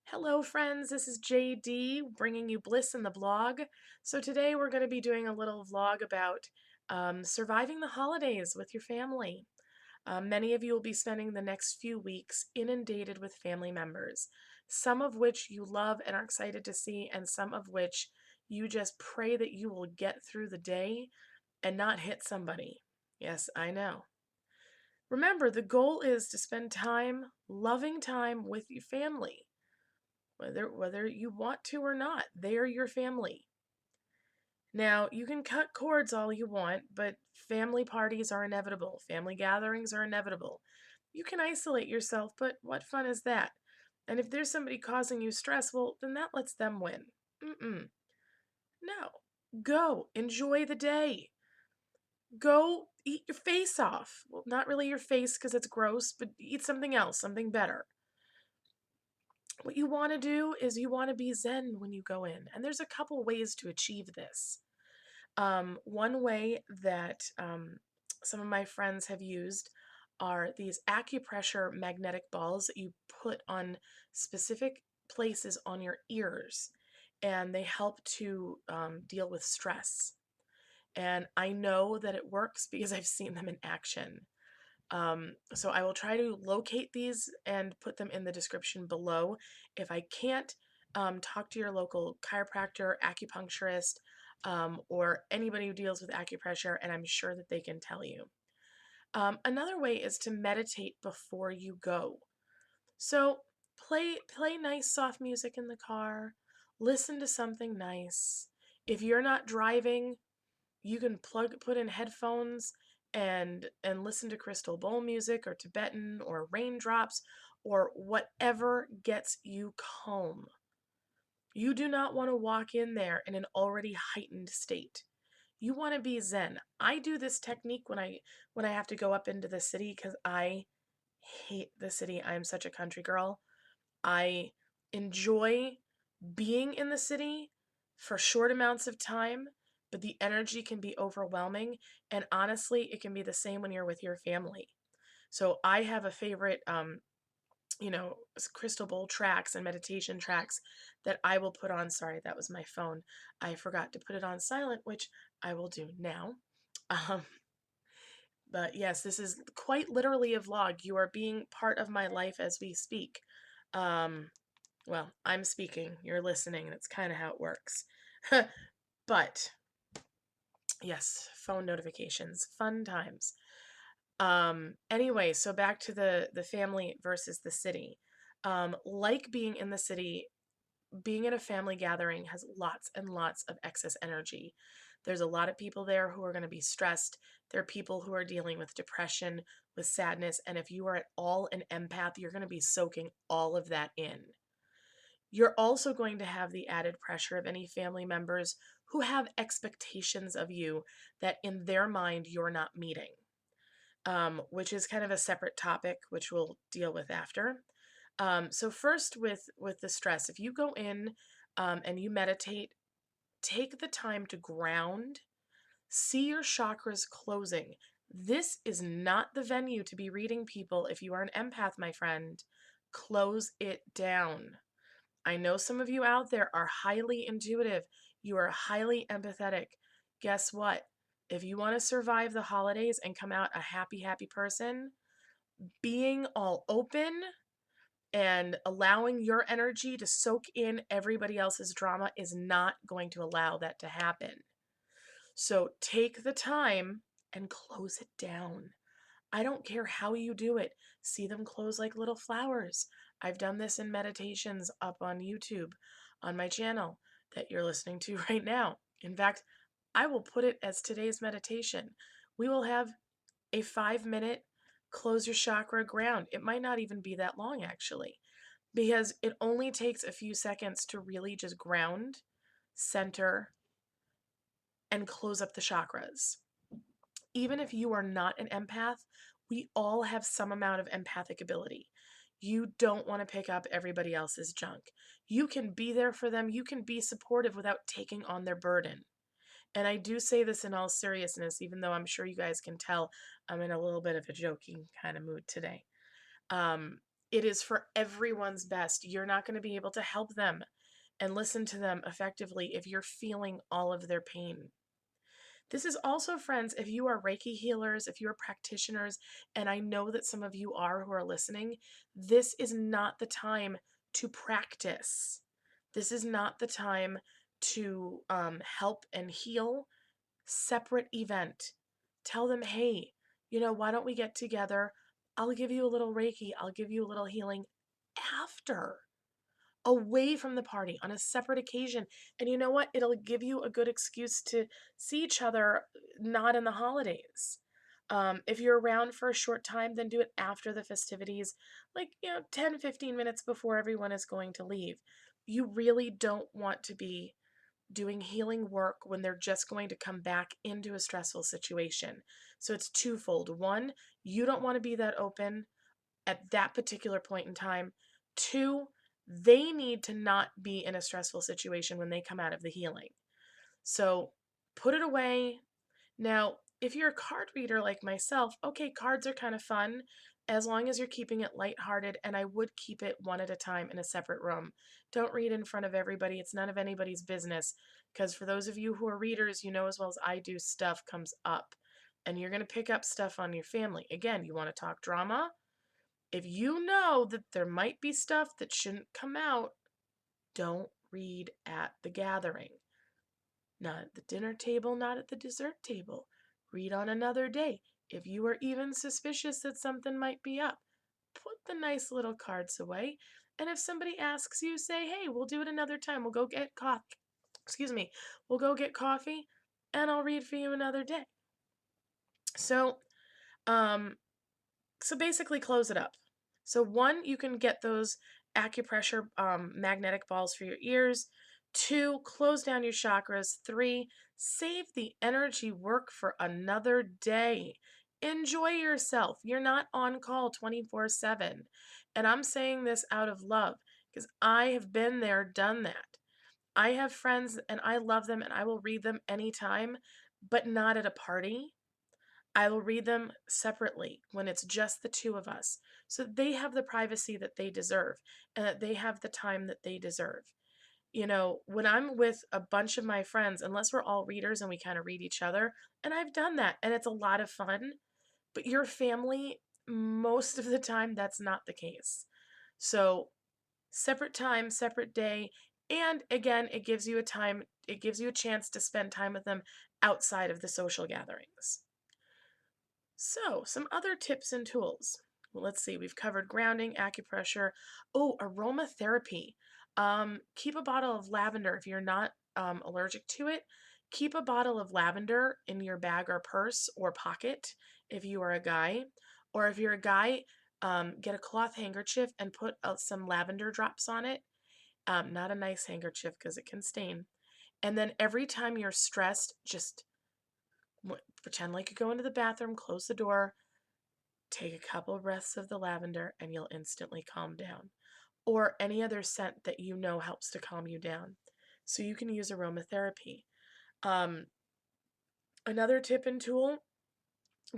Hello, friends. This is JD bringing you Bliss in the blog. So, today we're going to be doing a little vlog about surviving the holidays with your family. Many of you will be spending the next few weeks inundated with family members, some of which you love and are excited to see, and some of which you just pray that you will get through the day and not hit somebody. Yes, I know. Remember, the goal is to spend time, loving time with your family whether you want to or not. They are your family. Now, you can cut cords all you want, but family parties are inevitable. Family gatherings are inevitable. You can isolate yourself, but what fun is that? And if there's somebody causing you stress, well, then that lets them win. Mm-mm. No. Go. Enjoy the day. Go eat your face off. Well, not really your face because it's gross, but eat something else, something better. What you want to do is you want to be zen when you go in. And there's a couple ways to achieve this. One way that some of my friends have used are these acupressure magnetic balls that you put on specific places on your ears, and they help to deal with stress. And I know that it works because I've seen them in action. So I will try to locate these and put them in the description below. If I can't, talk to your local chiropractor, acupuncturist, or anybody who deals with acupressure, and I'm sure that they can tell you. Another way is to meditate before you go. So play nice soft music in the car, listen to something nice. If you're not driving, you can put in headphones and listen to crystal bowl music or Tibetan or raindrops or whatever gets you calm. You do not want to walk in there in an already heightened state. You want to be zen. I do this technique when I have to go up into the city because I hate the city. I'm such a country girl. I enjoy being in the city for short amounts of time, but the energy can be overwhelming. And honestly, it can be the same when you're with your family. So I have a favorite, crystal bowl tracks and meditation tracks that I will put on. Sorry, that was my phone. I forgot to put it on silent, which I will do now. Um, but yes, this is quite literally a vlog. You are being part of my life as we speak. Um, well, I'm speaking, you're listening, that's kind of how it works. But yes, phone notifications, fun times. Anyway, so back to the family versus the city. Like being in the city, being at a family gathering has lots and lots of excess energy. There's a lot of people there who are going to be stressed. There are people who are dealing with depression, with sadness, and if you are at all an empath, you're going to be soaking all of that in. You're also going to have the added pressure of any family members who have expectations of you that in their mind you're not meeting, which is kind of a separate topic, which we'll deal with after. So first with the stress, if you go in and you meditate, take the time to ground, see your chakras closing. This is not the venue to be reading people if you are an empath, my friend. Close it down. I know some of you out there are highly intuitive. You are highly empathetic. Guess what? If you want to survive the holidays and come out a happy, happy person, being all open and allowing your energy to soak in everybody else's drama is not going to allow that to happen. So take the time and close it down. I don't care how you do it. See them close like little flowers. I've done this in meditations up on YouTube on my channel that you're listening to right now. In fact, I will put it as today's meditation. We will have a 5-minute close your chakra ground. It might not even be that long actually, because it only takes a few seconds to really just ground, center, and close up the chakras. Even if you are not an empath, we all have some amount of empathic ability. You don't want to pick up everybody else's junk. You can be there for them. You can be supportive without taking on their burden. And I do say this in all seriousness, even though I'm sure you guys can tell I'm in a little bit of a joking kind of mood today. Um, It is for everyone's best. You're not going to be able to help them and listen to them effectively if you're feeling all of their pain. This is also, friends, if you are Reiki healers, if you are practitioners, and I know that some of you are who are listening, this is not the time to practice. This is not the time to help and heal. Separate event. Tell them, hey, why don't we get together? I'll give you a little Reiki. I'll give you a little healing after, away from the party on a separate occasion. And you know what? It'll give you a good excuse to see each other not in the holidays. If you're around for a short time, then do it after the festivities, like, 10, 15 minutes before everyone is going to leave. You really don't want to be doing healing work when they're just going to come back into a stressful situation. So it's twofold. One, you don't want to be that open at that particular point in time. Two, they need to not be in a stressful situation when they come out of the healing. So put it away. Now, if you're a card reader like myself, okay, cards are kind of fun as long as you're keeping it lighthearted, and I would keep it one at a time in a separate room. Don't read in front of everybody. It's none of anybody's business, because for those of you who are readers, you know as well as I do, stuff comes up, and you're going to pick up stuff on your family. Again, you want to talk drama? If you know that there might be stuff that shouldn't come out, don't read at the gathering. Not at the dinner table, not at the dessert table. Read on another day. If you are even suspicious that something might be up, put the nice little cards away. And if somebody asks you, say, hey, we'll do it another time. We'll go get coffee. Excuse me. We'll go get coffee and I'll read for you another day. So, um, so basically close it up. So one, you can get those acupressure magnetic balls for your ears. Two, close down your chakras. Three, save the energy work for another day. Enjoy yourself. You're not on call 24/7. And I'm saying this out of love because I have been there, done that. I have friends and I love them and I will read them anytime, but not at a party. I will read them separately when it's just the two of us, so that they have the privacy that they deserve and that they have the time that they deserve. When I'm with a bunch of my friends, unless we're all readers and we kind of read each other, and I've done that and it's a lot of fun, but your family, most of the time, that's not the case. So, separate time, separate day, and again, it gives you a chance to spend time with them outside of the social gatherings. So, some other tips and tools. Well, let's see, we've covered grounding, acupressure. Oh, aromatherapy. Keep a bottle of lavender if you're not allergic to it. Keep a bottle of lavender in your bag or purse or pocket if you are a guy. Or if you're a guy, get a cloth handkerchief and put some lavender drops on it. Not a nice handkerchief because it can stain. And then every time you're stressed, just pretend like you go into the bathroom, close the door, take a couple breaths of the lavender, and you'll instantly calm down. Or any other scent that you know helps to calm you down. So you can use aromatherapy. Um, Another tip and tool,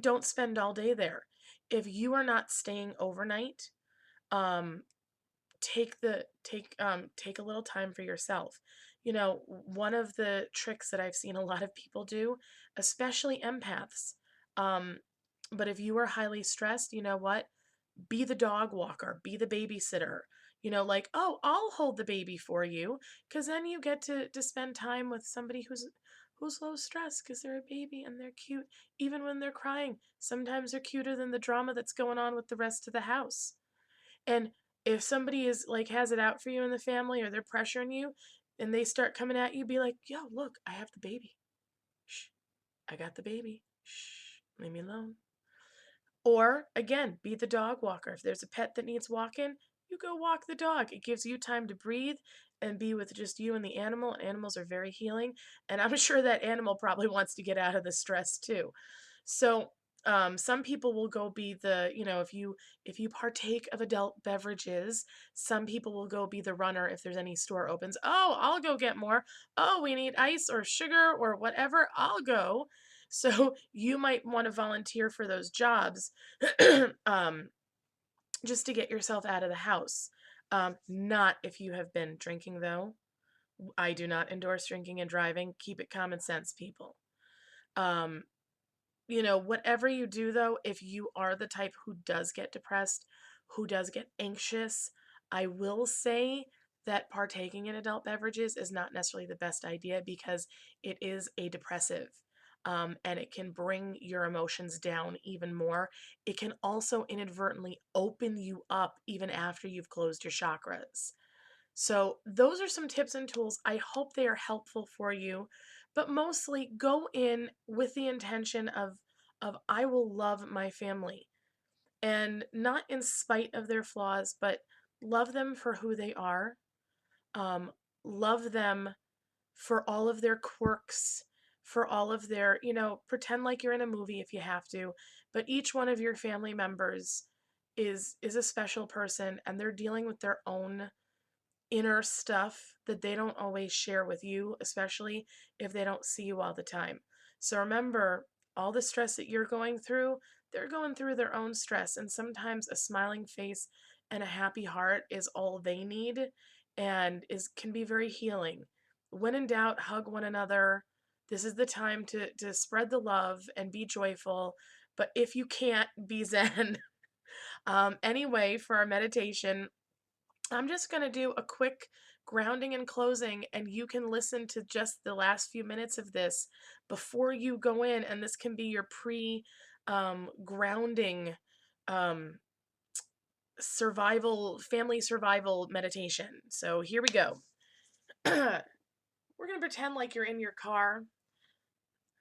don't spend all day there. If you are not staying overnight, um, take a little time for yourself. One of the tricks that I've seen a lot of people do, especially empaths, um, but if you are highly stressed, you know what? Be the dog walker, be the babysitter. Like, oh, I'll hold the baby for you, because then you get to spend time with somebody who's low stress because they're a baby and they're cute, even when they're crying. Sometimes they're cuter than the drama that's going on with the rest of the house. And if somebody is like has it out for you in the family or they're pressuring you and they start coming at you, be like, yo, look, I have the baby. Shh, I got the baby. Shh, leave me alone. Or again, be the dog walker. If there's a pet that needs walking, you go walk the dog. It gives you time to breathe and be with just you and the animal. Animals are very healing. And I'm sure that animal probably wants to get out of the stress too. So some people will go be if you partake of adult beverages, some people will go be the runner if there's any store opens. Oh, I'll go get more. Oh, we need ice or sugar or whatever. I'll go. So you might want to volunteer for those jobs. um, just to get yourself out of the house. Not if you have been drinking, though. I do not endorse drinking and driving. Keep it common sense, people. Um, whatever you do, though, if you are the type who does get depressed, who does get anxious, I will say that partaking in adult beverages is not necessarily the best idea because it is a depressive. And it can bring your emotions down even more. It can also inadvertently open you up even after you've closed your chakras. So, those are some tips and tools. I hope they are helpful for you, but mostly go in with the intention of I will love my family, and not in spite of their flaws, but love them for who they are. Um, love them for all of their quirks, for all of their, pretend like you're in a movie if you have to, but each one of your family members is a special person, and they're dealing with their own inner stuff that they don't always share with you, especially if they don't see you all the time. So remember, all the stress that you're going through, they're going through their own stress. And sometimes a smiling face and a happy heart is all they need and can be very healing. When in doubt, hug one another. This is the time to spread the love and be joyful. But if you can't, be zen. Anyway, for our meditation, I'm just going to do a quick grounding and closing, and you can listen to just the last few minutes of this before you go in, and this can be your grounding um, family survival meditation. So here we go. We're going to pretend like you're in your car.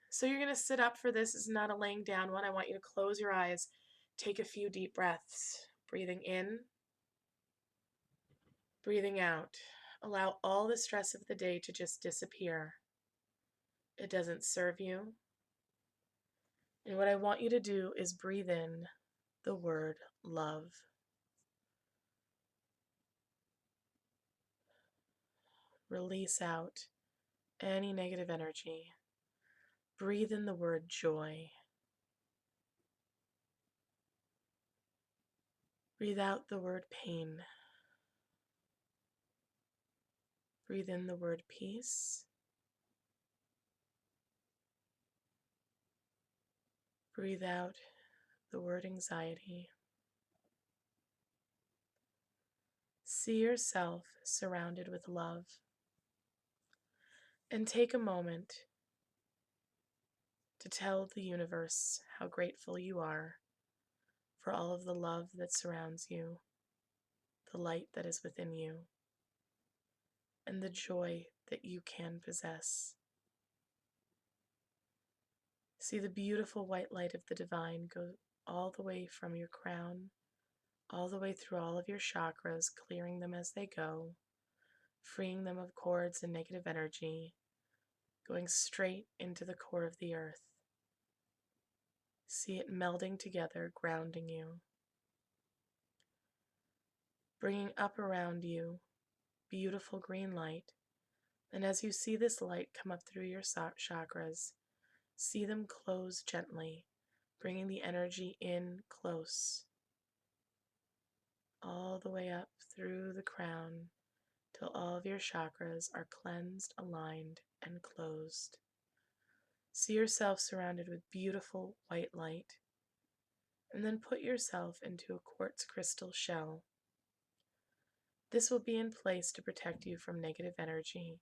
So you're going to sit up for this. This is not a laying down one. I want you to close your eyes, take a few deep breaths, breathing in. Breathing out. Allow all the stress of the day to just disappear. It doesn't serve you. And what I want you to do is breathe in the word love. Release out any negative energy. Breathe in the word joy. Breathe out the word pain. Breathe in the word peace. Breathe out the word anxiety. See yourself surrounded with love. And take a moment to tell the universe how grateful you are for all of the love that surrounds you, the light that is within you, and the joy that you can possess. See the beautiful white light of the divine go all the way from your crown, all the way through all of your chakras, clearing them as they go, freeing them of cords and negative energy, going straight into the core of the earth. See it melding together, grounding you, bringing up around you beautiful green light. And as you see this light come up through your chakras, see them close gently, bringing the energy in close, all the way up through the crown, till all of your chakras are cleansed, aligned, and closed. See yourself surrounded with beautiful white light, and then put yourself into a quartz crystal shell. This will be in place to protect you from negative energy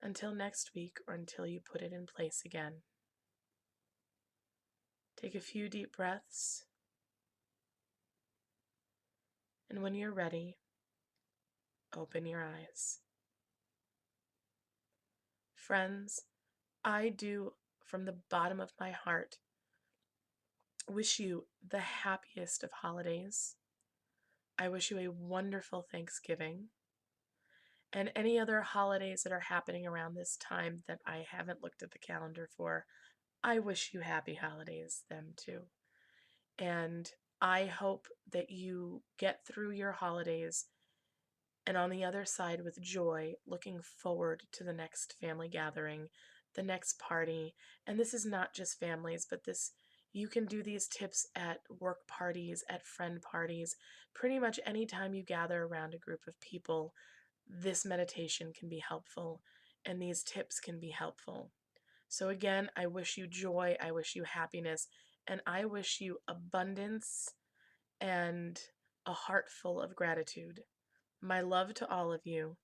until next week or until you put it in place again. Take a few deep breaths, and when you're ready, open your eyes. Friends, I do, from the bottom of my heart, wish you the happiest of holidays. I wish you a wonderful Thanksgiving and any other holidays that are happening around this time that I haven't looked at the calendar for. I wish you happy holidays, them too. And I hope that you get through your holidays and on the other side with joy, looking forward to the next family gathering, the next party. And this is not just families, but this, You can do these tips at work parties, at friend parties, pretty much anytime you gather around a group of people. This meditation can be helpful, and these tips can be helpful. So, again, I wish you joy, I wish you happiness, and I wish you abundance and a heart full of gratitude. My love to all of you.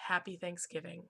Happy Thanksgiving.